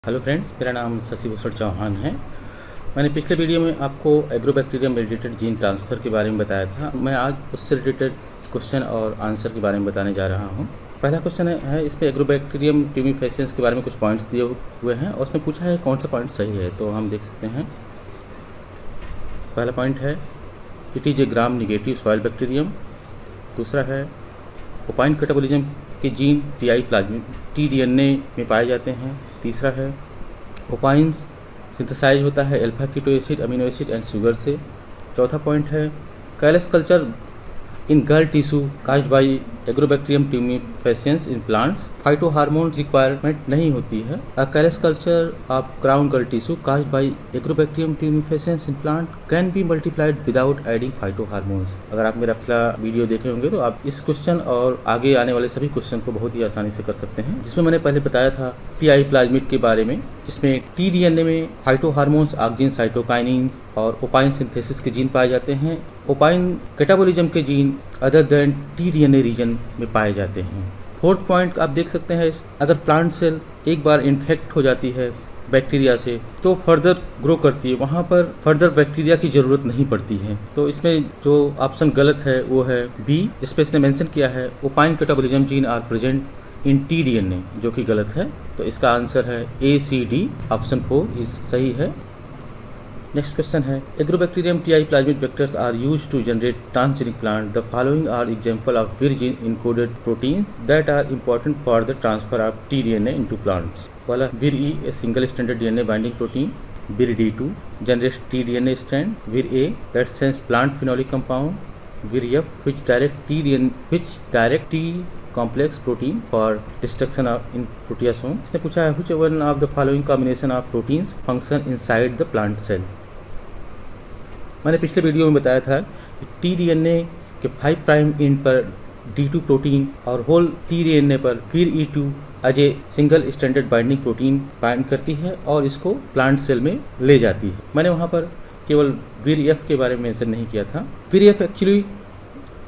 Hello friends, मेरा नाम शशि भूषण चौहान है। मैंने पिछले वीडियो में आपको एग्रोबैक्टीरियम मेडिएटेड जीन ट्रांसफ़र के बारे में बताया था। मैं आज उससे रिलेटेड क्वेश्चन और आंसर के बारे में बताने जा रहा हूं। पहला क्वेश्चन है इसमें एग्रोबैक्टीरियम ट्यूमिफेसिएंस के बारे में कुछ पॉइंट्स दिए हुए हैं और उसमें पूछा है कौन सा पॉइंट सही है। तो हम देख सकते हैं। पहला पॉइंट है it is a gram negative soil bacterium. दूसरा है ओपाइन कैटाबोलिज्म के जीन टी-डीएनए में पाए जाते हैं। तीसरा है ओपाइंस सिंथेसाइज होता है alpha keto acid, amino acid and sugar से। चौथा पॉइंट है callus culture in gall tissue caused by Agrobacterium tumefaciens in plants. Phytohormone requirement नहीं होती है। A callus culture of crown gall tissue caused by Agrobacterium tumefaciens in plant can be multiplied without adding phytohormones. अगर आप मेरा पिछला video देखे होंगे तो आप इस क्वेश्चन और आगे आने वाले सभी क्वेश्चन को बहुत ही आसानी से कर सकते हैं। जिसमें मैंने पहले बताया था टीआई प्लाज्मिड के बारे में, जिसमें टी-डीएनए में फाइटो हार्मोन्स, ऑक्जिन, साइटोकाइनिन्स और ओपाइन सिंथेसिस के जीन पाए जाते हैं। ओपाइन कैटाबोलिज्म के gene other than T DNA region में पाए जाते हैं। फोर्थ पॉइंट आप देख सकते हैं, अगर प्लांट सेल एक बार इन्फेक्ट हो जाती है बैक्टीरिया से तो फर्दर ग्रो करती है, वहाँ पर फर्दर बैक्टीरिया की ज़रूरत नहीं पड़ती है। तो इसमें जो ऑप्शन गलत है वो है बी, जिसपे इसने मेंशन किया है opine catabolism gene are present in T DNA, जो कि गलत है। तो इसका आंसर है ए सी डी, ऑप्शन 4 इस सही है। नेक्स्ट क्वेश्चन है Agrobacterium Ti plasmid vectors are used to generate transgenic plant. The following are example of vir gene encoded protein that are important for the transfer of T DNA into plants. पहला vir E, a single stranded DNA binding protein. Vir D two generates T DNA strand. Vir A that sense plant phenolic compound. Vir F which direct T complex protein for destruction of in proteasome. इसने पूछा है which one of the following combination of proteins function inside the plant cell. मैंने पिछले video में बताया था कि T-DNA के 5 प्राइम एंड पर D2 प्रोटीन और होल टी-डीएनए पर vir E2 as a single stranded binding protein bind करती है और इसको प्लांट सेल में ले जाती है। मैंने वहाँ पर केवल वीर एफ के बारे में मेंशन नहीं किया था। वीर एफ एक्चुअली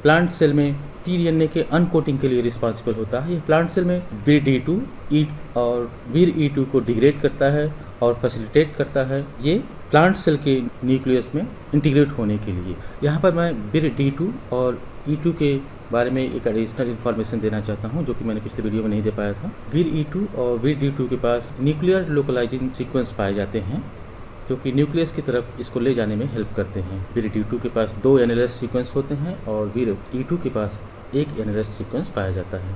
प्लांट सेल में टी-डीएनए के अनकोटिंग के लिए रिस्पॉन्सिबल होता है। ये प्लांट सेल में वीर D2 और वीर E2 को डिग्रेड करता है और फैसिलिटेट करता है ये प्लांट सेल के न्यूक्लियस में इंटीग्रेट होने के लिए। यहाँ पर मैं वीर D2 और E2 के बारे में एक एडिशनल इन्फॉर्मेशन देना चाहता हूँ, जो कि मैंने पिछले वीडियो में नहीं दे पाया था। वीर E2 और वीर D2 के पास न्यूक्लियर लोकलाइजिंग सीक्वेंस पाए जाते हैं, जो कि न्यूक्लियस की तरफ इसको ले जाने में हेल्प करते हैं। वीर D2 के पास 2 एनएलएस सीक्वेंस होते हैं और वीर E2 के पास 1 एनएलएस सीक्वेंस पाया जाता है।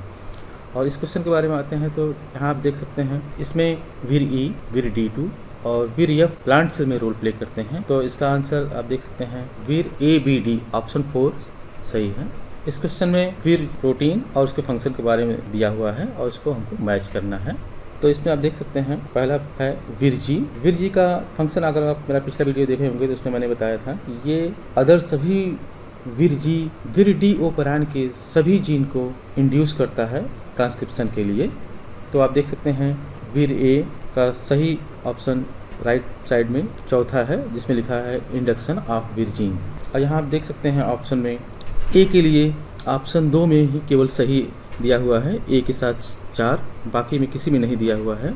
और इस क्वेश्चन के बारे में आते हैं तो यहाँ आप देख सकते हैं इसमें वीर E, वीर D2 और वीर एफ प्लांट सेल में रोल प्ले करते हैं। तो इसका आंसर आप देख सकते हैं वीर ए बी डी, ऑप्शन 4 सही है। इस क्वेश्चन में वीर प्रोटीन और उसके फंक्शन के बारे में दिया हुआ है और इसको हमको मैच करना है। तो इसमें आप देख सकते हैं पहला है वीर जी। वीर जी का फंक्शन अगर आप मेरा पिछला वीडियो देखे होंगे तो उसमें मैंने बताया था कि ये अदर सभी वीर जी, वीर डी ओपरान के सभी जीन को इंड्यूस करता है ट्रांसक्रिप्शन के लिए। तो आप देख सकते हैं वीर ए का सही ऑप्शन राइट साइड में चौथा है, जिसमें लिखा है इंडक्शन ऑफ वीर जीन। और यहाँ आप देख सकते हैं ऑप्शन में ए के लिए ऑप्शन 2 में ही केवल सही दिया हुआ है, ए के साथ 4, बाकी में किसी में नहीं दिया हुआ है।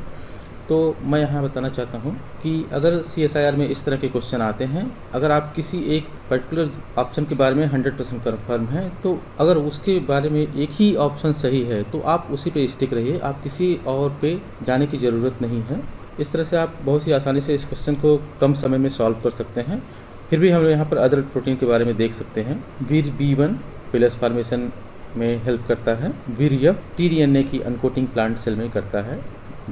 तो मैं यहाँ बताना चाहता हूँ कि अगर CSIR में इस तरह के क्वेश्चन आते हैं, अगर आप किसी एक पर्टिकुलर ऑप्शन के बारे में 100% कन्फर्म है, तो अगर उसके बारे में एक ही ऑप्शन सही है तो आप उसी पे स्टिक रहिए, आप किसी और पे जाने की ज़रूरत नहीं है। इस तरह से आप बहुत ही आसानी से इस क्वेश्चन को कम समय में सॉल्व कर सकते हैं। फिर भी हम यहाँ पर अदर प्रोटीन के बारे में देख सकते हैं। वीर B1 प्लस फॉर्मेशन में हेल्प करता है। वीर एफ टी-डीएनए की अनकोटिंग प्लांट सेल में करता है।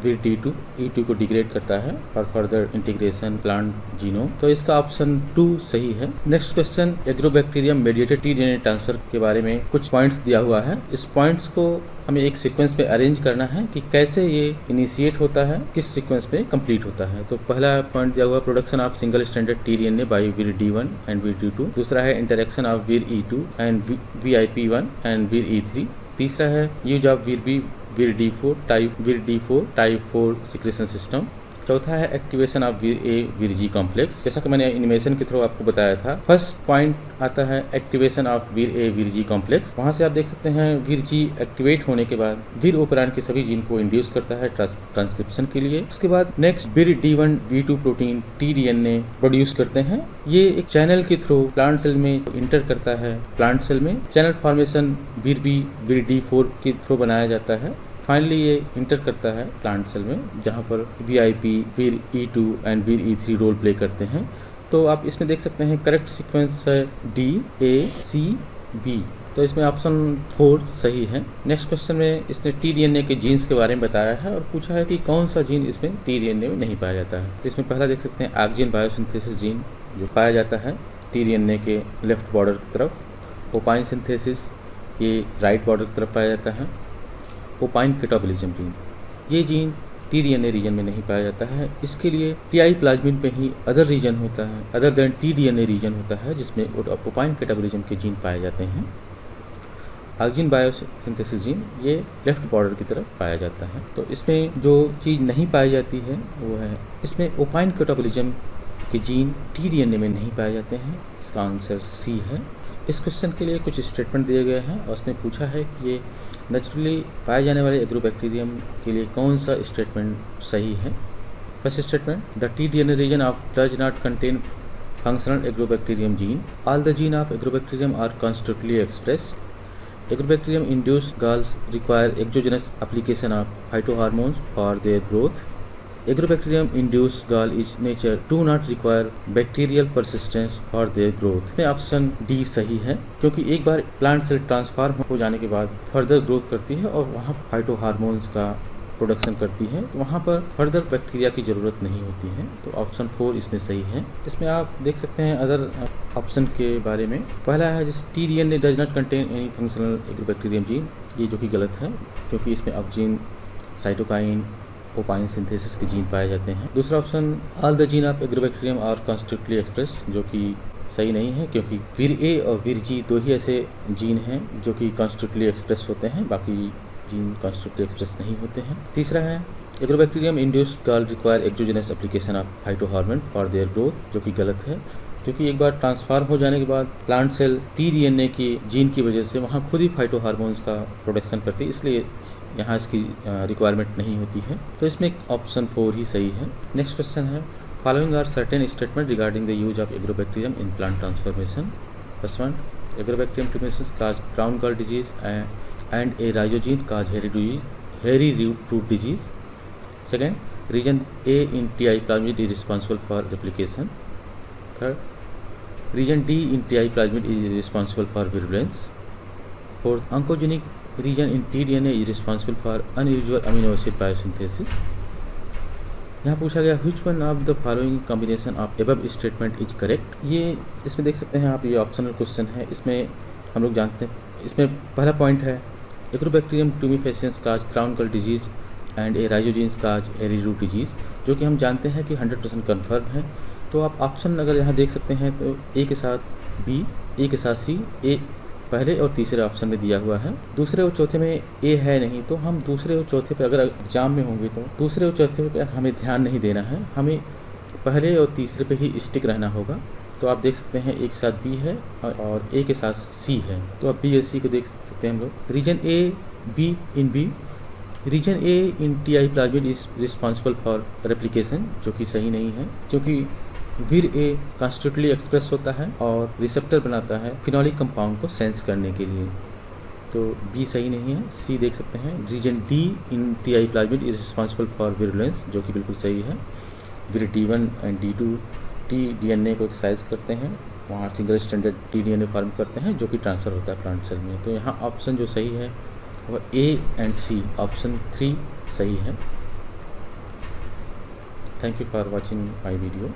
वीर D2 E2 को डिग्रेड करता है और फर्दर इंटीग्रेशन प्लांट जीनोम। तो इसका ऑप्शन 2 सही है। Next question agrobacterium mediated T-DNA transfer के बारे में कुछ पॉइंट्स दिया हुआ है। इस पॉइंट्स को हमें एक सीक्वेंस में अरेंज करना है कि कैसे ये इनिशिएट होता है, किस सीक्वेंस में कंप्लीट होता है। तो पहला पॉइंट दिया हुआ production of single stranded T DNA by vir D1 and vir D2। दूसरा है interaction of vir E2 and VIP1 and vir E3। तीसरा है use of vir D4 type 4 secretion system. चौथा है activation of vir A vir G complex. जैसा कि मैंने animation के थ्रू आपको बताया था, फर्स्ट पॉइंट आता है activation of vir A vir G complex. वहां से आप देख सकते हैं वीर जी एक्टिवेट होने के बाद वीर ऑपरेंड के सभी जीन को इंड्यूस करता है ट्रांसक्रिप्शन के लिए। उसके बाद नेक्स्ट वीर D1 D2 protein tDNA produce करते हैं। ये एक चैनल के थ्रू प्लांट सेल में इंटर करता है। प्लांट सेल में चैनल फॉर्मेशन वीर बी वीर D4 के थ्रू बनाया जाता है। फाइनली ये इंटर करता है प्लांट सेल में, जहाँ पर VIP vir E2 and vir E3 role play करते हैं। तो आप इसमें देख सकते हैं करेक्ट सीक्वेंस है D A C B, तो इसमें ऑप्शन 4 सही है। नेक्स्ट क्वेश्चन में इसने tDNA के जीन्स के बारे में बताया है और पूछा है कि कौन सा जीन इसमें tDNA में नहीं पाया जाता है। तो इसमें पहला देख सकते हैं आक्जिन बायोसिंथेसिस जीन जो पाया जाता है tDNA के लेफ्ट बॉर्डर की तरफ। ओपाइन सिंथेसिस ये राइट बॉर्डर की तरफ पाया जाता है। ओपाइन कैटाबॉलिज्म जीन, ये जीन tDNA रीजन में नहीं पाया जाता है। इसके लिए TI प्लाज्मिन पे ही अदर रीजन होता है, अदर देन tDNA रीजन होता है, जिसमें ओपाइन कैटाबॉलिज्म के जीन पाए जाते हैं। आक्जिन बायोसिंथेसिस जीन ये लेफ्ट बॉर्डर की तरफ पाया जाता है। तो इसमें जो चीज़ नहीं पाई जाती है वो है इसमें ओपाइन कैटाबॉलिज्म के जीन tDNA में नहीं पाए जाते हैं। इसका आंसर C है। इस क्वेश्चन के लिए कुछ स्टेटमेंट दिए गए हैं और उसमें पूछा है कि ये नेचुरली पाए जाने वाले एग्रोबैक्टीरियम के लिए कौन सा स्टेटमेंट सही है। First statement, the tDNA region of does not contain functional Agrobacterium gene. All the gene of Agrobacterium are constitutively express. Agrobacterium induced galls require exogenous application of phytohormones for their growth. Agrobacterium induced gall is nature do not require bacterial persistence for their growth। इसमें option D सही है, क्योंकि एक बार plant cell transform हो जाने के बाद further growth करती है और वहाँ फाइटोहार्मोन्स का प्रोडक्शन करती है, तो वहाँ पर फर्दर बैक्टीरिया की ज़रूरत नहीं होती है। तो ऑप्शन 4 इसमें सही है। इसमें आप देख सकते हैं अदर ऑप्शन के बारे में। पहला है जैसे tDNA does not contain any functional Agrobacterium gene, ये जो कि गलत है, क्योंकि इसमें ऑक्जीन, साइटोकाइन, ओपाइन सिंथेसिस के जीन पाए जाते हैं। दूसरा option, all the gene of Agrobacterium are constitutively express, जो कि सही नहीं है, क्योंकि वीर ए और वीर जी दो ही ऐसे जीन हैं जो कि कॉन्स्टिट्यूटली एक्सप्रेस होते हैं, बाकी जीन कॉन्स्टिट्यूटली एक्सप्रेस नहीं होते हैं। तीसरा है Agrobacterium induced gall require exogenous application of phytohormone for their growth, जो कि गलत है, क्योंकि एक बार ट्रांसफॉर्म हो जाने के बाद प्लांट सेल tDNA की जीन की वजह से वहाँ खुद ही फाइटोहार्मोन्स का प्रोडक्शन करती है, इसलिए यहाँ इसकी रिक्वायरमेंट नहीं होती है। तो इसमें ऑप्शन 4 ही सही है। नेक्स्ट क्वेश्चन है, following are certain statement regarding the use of Agrobacterium in plant transformation. First one, Agrobacterium tumefaciens cause crown gall disease and a rhizogene cause hairy root disease. Second, region A in TI plasmid is responsible for replication. Third, region D in TI plasmid is responsible for virulence. Fourth, oncogenic region in tDNA is responsible for unusual amino acid biosynthesis. यहाँ पूछा गया which one of the following combination of above statement is correct। ये इसमें देख सकते हैं आप, ये ऑप्शनल क्वेश्चन है। इसमें हम लोग जानते हैं, इसमें पहला पॉइंट है Agrobacterium tumefaciens cause crown gall disease and A rhizogenes cause hairy root disease, जो कि हम जानते हैं कि 100% कन्फर्म है। तो आप ऑप्शन अगर यहाँ देख सकते हैं तो ए के साथ बी, ए के साथ सी, ए पहले और तीसरे ऑप्शन में दिया हुआ है। दूसरे और चौथे में ए है नहीं, तो हम दूसरे और चौथे पे अगर एग्जाम में होंगे तो दूसरे और चौथे पे हमें ध्यान नहीं देना है, हमें पहले और तीसरे पे ही स्टिक रहना होगा। तो आप देख सकते हैं ए के साथ बी है और ए के साथ सी है, तो अब बी और सी को देख सकते हैं हम लोग। Region A B in B, region A in TI plasmid is responsible for replication, जो कि सही नहीं है, क्योंकि वीर ए कॉन्स्टिट्यूटली एक्सप्रेस होता है और रिसेप्टर बनाता है फिनोलिक कंपाउंड को सेंस करने के लिए, तो बी सही नहीं है। सी देख सकते हैं, region D in TI plasmid is responsible for virulence, जो कि बिल्कुल सही है। वीर D1 एंड D2 tDNA को एक्सरसाइज करते हैं, वहाँ सिंगल स्टैंडर्ड tDNA फॉर्म करते हैं, जो कि ट्रांसफ़र होता है प्लांट सेल में। तो यहाँ ऑप्शन जो सही है वह ए एंड सी, ऑप्शन 3 सही है। Thank you for watching my video.